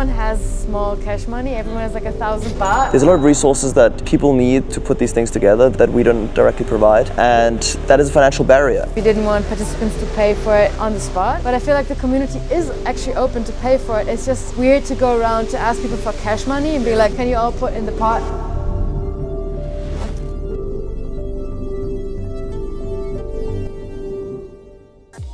everyone has small cash money. Everyone has like 1,000 baht. There's a lot of resources that people need to put these things together that we don't directly provide, and that is a financial barrier. We didn't want participants to pay for it on the spot, but I feel like the community is actually open to pay for it. It's just weird to go around to ask people for cash money and be like, can you all put in the pot?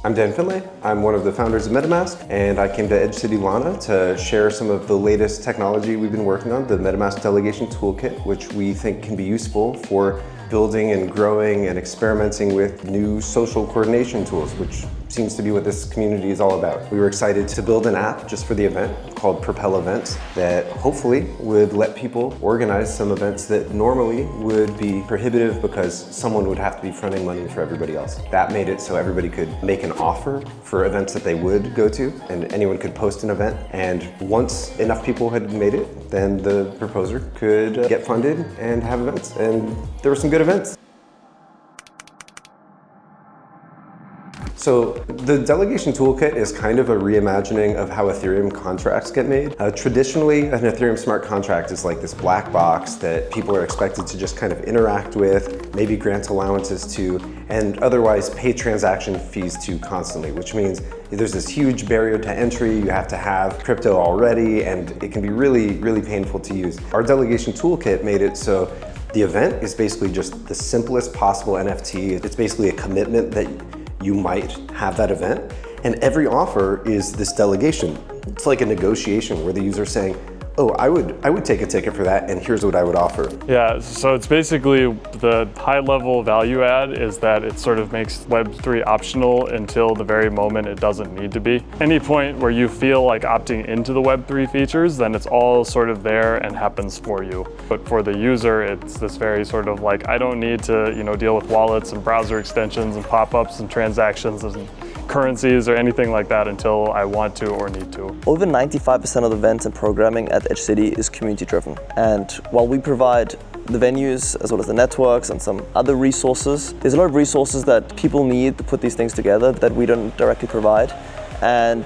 I'm Dan Finlay. I'm one of the founders of MetaMask, and I came to Edge City Lanna to share some of the latest technology we've been working on, the MetaMask Delegation Toolkit, which we think can be useful for building and growing and experimenting with new social coordination tools, which seems to be what this community is all about. We were excited to build an app just for the event called Propel Events that hopefully would let people organize some events that normally would be prohibitive because someone would have to be fronting money for everybody else. That made it so everybody could make an offer for events that they would go to, and anyone could post an event. And once enough people had made it, then the proposer could get funded and have events. And there were some good events. So the delegation toolkit is kind of a reimagining of how Ethereum contracts get made. Traditionally, an Ethereum smart contract is like this black box that people are expected to just kind of interact with, maybe grant allowances to, and otherwise pay transaction fees to constantly, which means there's this huge barrier to entry. You have to have crypto already, and it can be really, really painful to use. Our delegation toolkit made it so the event is basically just the simplest possible NFT. It's basically a commitment that you might have that event, and every offer is this delegation. It's like a negotiation where the user is saying, oh, I would take a ticket for that, and here's what I would offer. Yeah, so it's basically the high level value add is that it sort of makes Web3 optional until the very moment it doesn't need to be. Any point where you feel like opting into the Web3 features, then it's all sort of there and happens for you. But for the user, it's this very sort of like, I don't need to, deal with wallets and browser extensions and pop-ups and transactions and currencies or anything like that until I want to or need to. Over 95% of the events and programming at Edge City is community driven. And while we provide the venues as well as the networks and some other resources, there's a lot of resources that people need to put these things together that we don't directly provide. And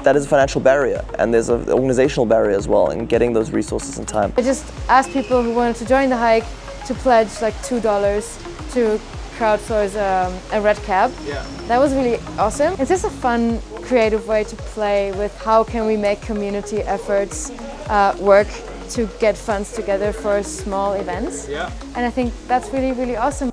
that is a financial barrier, and there's an organizational barrier as well in getting those resources in time. I just asked people who wanted to join the hike to pledge like $2 to crowdsource a red cab. Yeah. That was really awesome. It's just a fun, creative way to play with how can we make community efforts work to get funds together for small events. Yeah. And I think that's really, really awesome.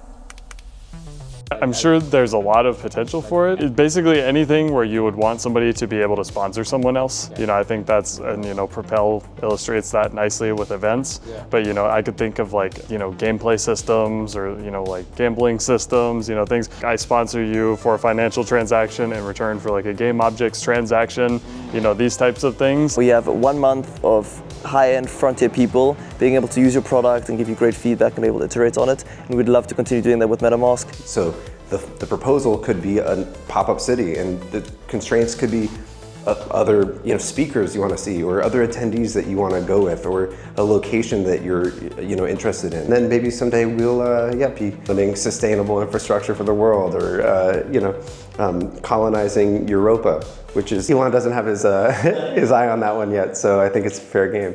I'm sure there's a lot of potential for it. It's basically anything where you would want somebody to be able to sponsor someone else. I think that's, and Propel illustrates that nicely with events. Yeah. But I could think of like, gameplay systems or, like gambling systems, things. I sponsor you for a financial transaction in return for like a game objects transaction, these types of things. We have 1 month of high-end frontier people being able to use your product and give you great feedback and be able to iterate on it. And we'd love to continue doing that with MetaMask. So the proposal could be a pop-up city, and the constraints could be other speakers you want to see, or other attendees that you want to go with, or a location that you're interested in. And then maybe someday we'll be building sustainable infrastructure for the world, or colonizing Europa, which is Elon doesn't have his his eye on that one yet, so I think it's fair game.